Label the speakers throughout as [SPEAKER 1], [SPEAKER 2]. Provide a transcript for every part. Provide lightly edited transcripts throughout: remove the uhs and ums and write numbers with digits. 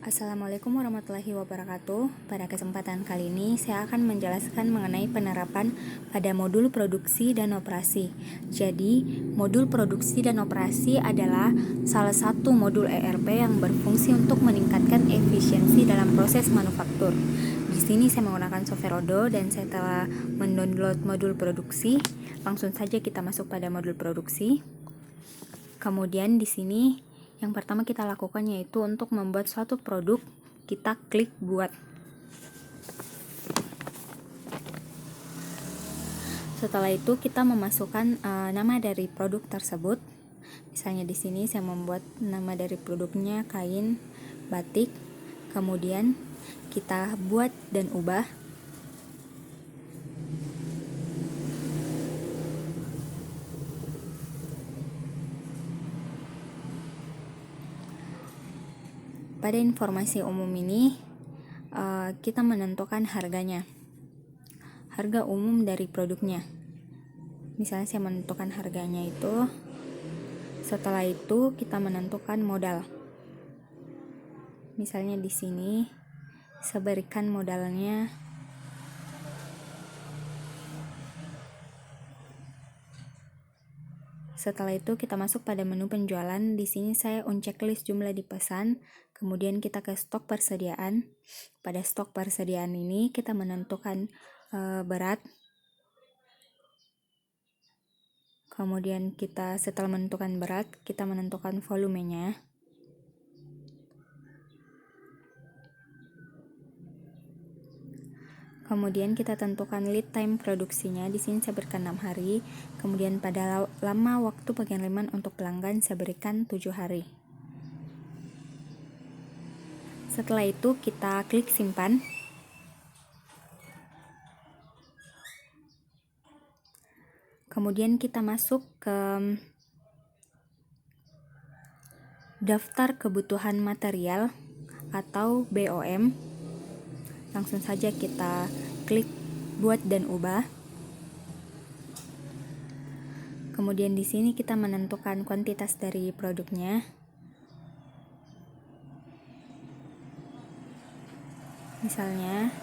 [SPEAKER 1] Assalamualaikum warahmatullahi wabarakatuh. Pada kesempatan kali ini saya akan menjelaskan mengenai penerapan pada modul produksi dan operasi. Jadi, modul produksi dan operasi adalah salah satu modul ERP yang berfungsi untuk meningkatkan efisiensi dalam proses manufaktur. Di sini saya menggunakan software Odoo dan saya telah mendownload modul produksi. Langsung saja kita masuk pada modul produksi. Kemudian di sini yang pertama kita lakukan yaitu untuk membuat suatu produk, kita klik buat. Setelah itu kita memasukkan nama dari produk tersebut. Misalnya di sini saya membuat nama dari produknya kain batik. Kemudian kita buat dan ubah. Pada informasi umum ini, kita menentukan harganya, harga umum dari produknya. Misalnya saya menentukan harganya itu. Setelah itu kita menentukan modal. Misalnya di sini saya berikan modalnya Setelah itu kita masuk pada menu penjualan. Di sini saya checklist jumlah dipesan, kemudian kita ke stok persediaan. Pada stok persediaan ini kita menentukan berat. Kemudian kita setelah menentukan berat, kita menentukan volumenya. Kemudian kita tentukan lead time produksinya. Di sini saya berikan 6 hari. Kemudian pada lama waktu pengiriman untuk pelanggan saya berikan 7 hari. Setelah itu kita klik simpan. Kemudian kita masuk ke daftar kebutuhan material atau BOM. Langsung saja kita klik buat dan ubah. Kemudian di sini kita menentukan kuantitas dari produknya. Misalnya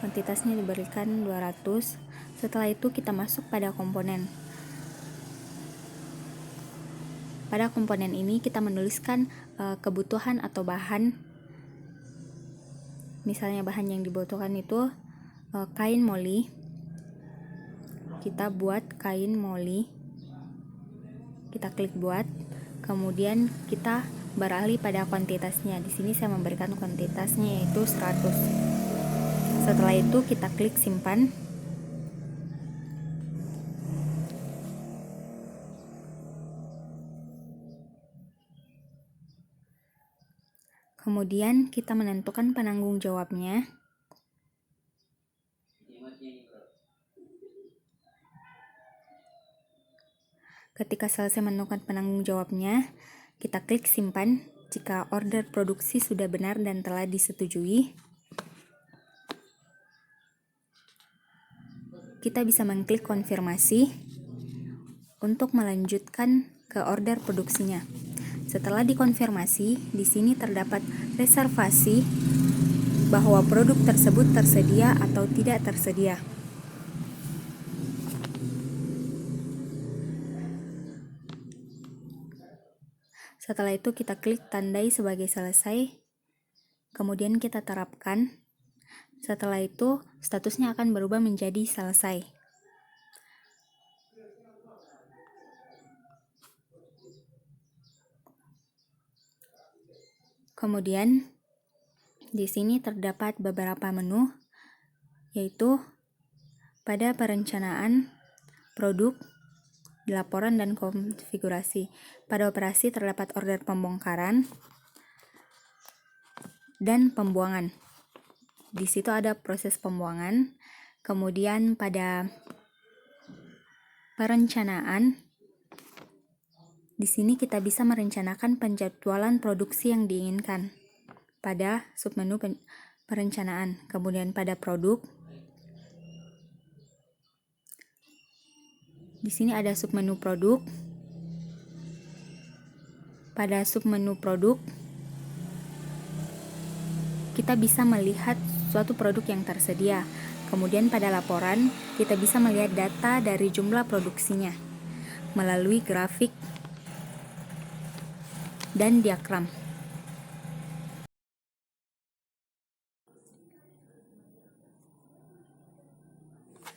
[SPEAKER 1] kuantitasnya diberikan 200. Setelah itu kita masuk pada komponen. Pada komponen ini kita menuliskan kebutuhan atau bahan. Misalnya bahan yang dibutuhkan itu kain moli. Kita buat kain moli. Kita klik buat. Kemudian kita beralih pada kuantitasnya. Di sini saya memberikan kuantitasnya yaitu 100. Setelah itu kita klik simpan. Kemudian kita menentukan penanggung jawabnya. Ketika selesai menentukan penanggung jawabnya, kita klik simpan. Jika order produksi sudah benar dan telah disetujui, kita bisa mengklik konfirmasi untuk melanjutkan ke order produksinya. Setelah dikonfirmasi, di sini terdapat reservasi bahwa produk tersebut tersedia atau tidak tersedia. Setelah itu kita klik tandai sebagai selesai, kemudian kita terapkan. Setelah itu statusnya akan berubah menjadi selesai. Kemudian di sini terdapat beberapa menu, yaitu pada perencanaan produk, laporan dan konfigurasi. Pada operasi terdapat order pembongkaran dan pembuangan. Di situ ada proses pembuangan. Kemudian pada perencanaan, di sini kita bisa merencanakan penjadwalan produksi yang diinginkan pada submenu perencanaan. Kemudian pada produk, di sini ada submenu produk. Pada submenu produk kita bisa melihat suatu produk yang tersedia. Kemudian pada laporan, kita bisa melihat data dari jumlah produksinya melalui grafik dan diagram.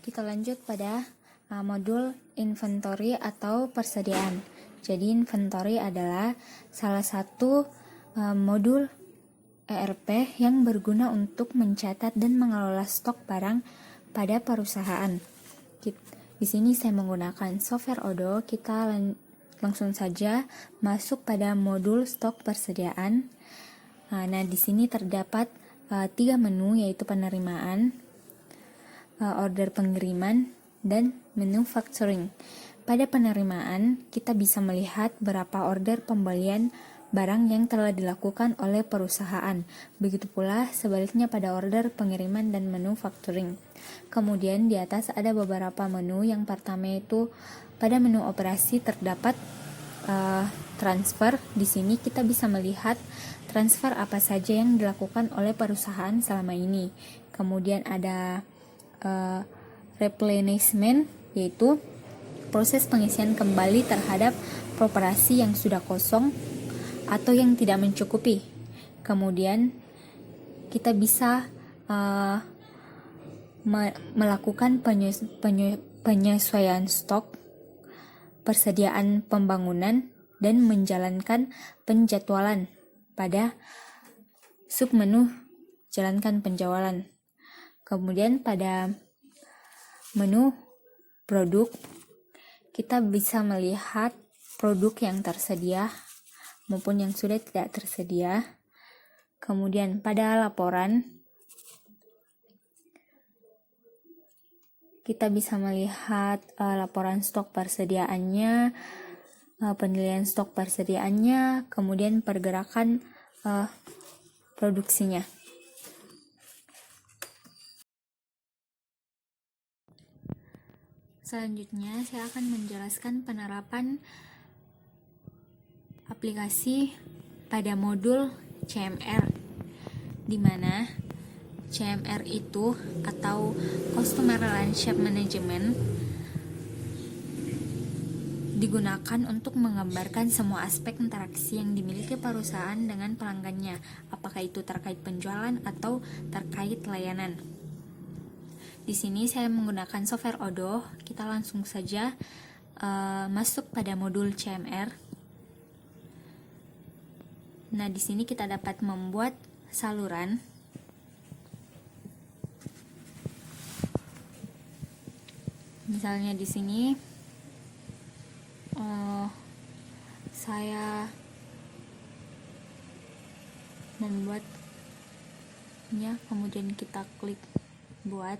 [SPEAKER 1] Kita lanjut pada modul inventory atau persediaan. Jadi inventory adalah salah satu modul ERP yang berguna untuk mencatat dan mengelola stok barang pada perusahaan. Di sini saya menggunakan software Odoo. Kita langsung saja masuk pada modul stok persediaan. Nah, di sini terdapat 3 menu, yaitu penerimaan, order pengiriman, dan menu factoring. Pada penerimaan, kita bisa melihat berapa order pembelian barang yang telah dilakukan oleh perusahaan. Begitu pula sebaliknya pada order pengiriman dan menu factoring. Kemudian di atas ada beberapa menu. Yang pertama itu pada menu operasi terdapat transfer. Di sini kita bisa melihat transfer apa saja yang dilakukan oleh perusahaan selama ini. Kemudian ada replenishment, yaitu proses pengisian kembali terhadap properasi yang sudah kosong atau yang tidak mencukupi. Kemudian kita bisa melakukan penyesuaian stok, persediaan pembangunan, dan menjalankan penjadwalan pada submenu jalankan penjualan. Kemudian pada menu produk, kita bisa melihat produk yang tersedia maupun yang sudah tidak tersedia. Kemudian pada laporan, kita bisa melihat laporan stok persediaannya, penilaian stok persediaannya, kemudian pergerakan produksinya. Selanjutnya, saya akan menjelaskan penerapan aplikasi pada modul CMR, di mana CMR itu atau Customer Relationship Management digunakan untuk menggambarkan semua aspek interaksi yang dimiliki perusahaan dengan pelanggannya, apakah itu terkait penjualan atau terkait layanan. Di sini saya menggunakan software Odoo. Kita langsung saja masuk pada modul CMR. Nah, di sini kita dapat membuat saluran. Misalnya di sini saya membuatnya, kemudian kita klik buat.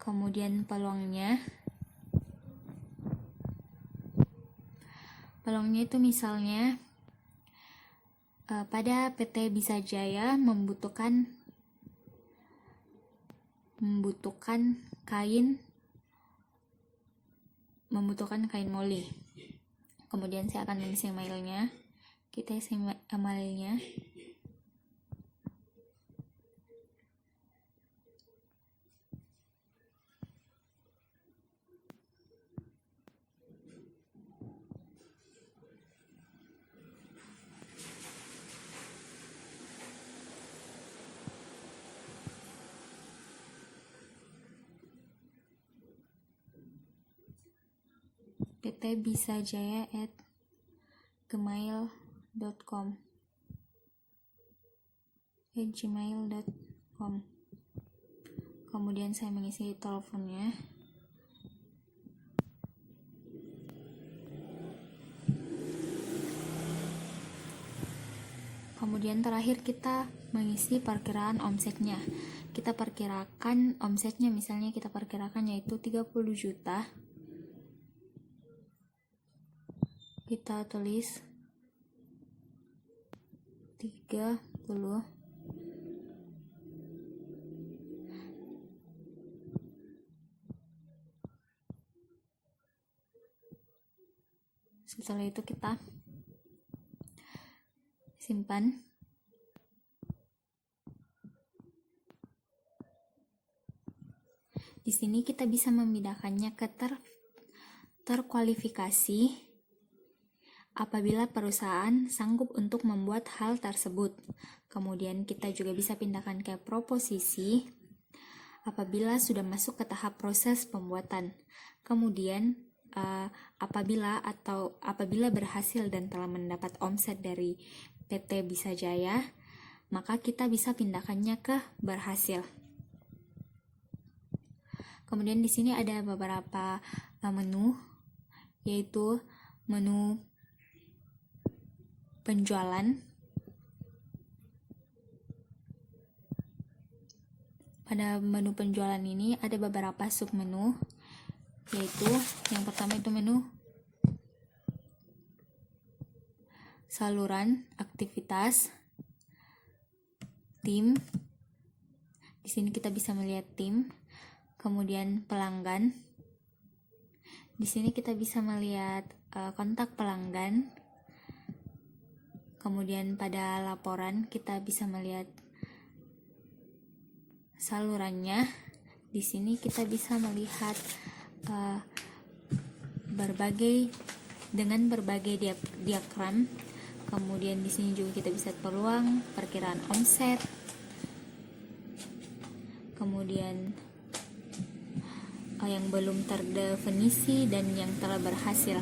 [SPEAKER 1] Kemudian peluangnya itu misalnya pada PT Bisa Jaya membutuhkan kain moli. Kemudian saya akan mengisi emailnya. Kita isi emailnya. ptbisajaya@gmail.com. Kemudian saya mengisi teleponnya. Kemudian terakhir kita mengisi perkiraan omsetnya. Kita perkirakan omsetnya, misalnya kita perkirakan yaitu 30 juta. Kita tulis 30. Setelah itu kita simpan. Di sini kita bisa membedakannya ke terkualifikasi apabila perusahaan sanggup untuk membuat hal tersebut. Kemudian kita juga bisa pindahkan ke proposisi apabila sudah masuk ke tahap proses pembuatan. Kemudian apabila berhasil dan telah mendapat omset dari PT Bisa Jaya, maka kita bisa pindahkannya ke berhasil. Kemudian di sini ada beberapa menu, yaitu menu penjualan. Pada menu penjualan ini ada beberapa submenu, yaitu yang pertama itu menu saluran, aktivitas, tim. Di sini kita bisa melihat tim. Kemudian pelanggan. Di sini kita bisa melihat kontak pelanggan. Kemudian pada laporan kita bisa melihat salurannya. Di sini kita bisa melihat berbagai diagram. Kemudian di sini juga kita bisa peluang, perkiraan omset. Kemudian yang belum terdefinisi dan yang telah berhasil.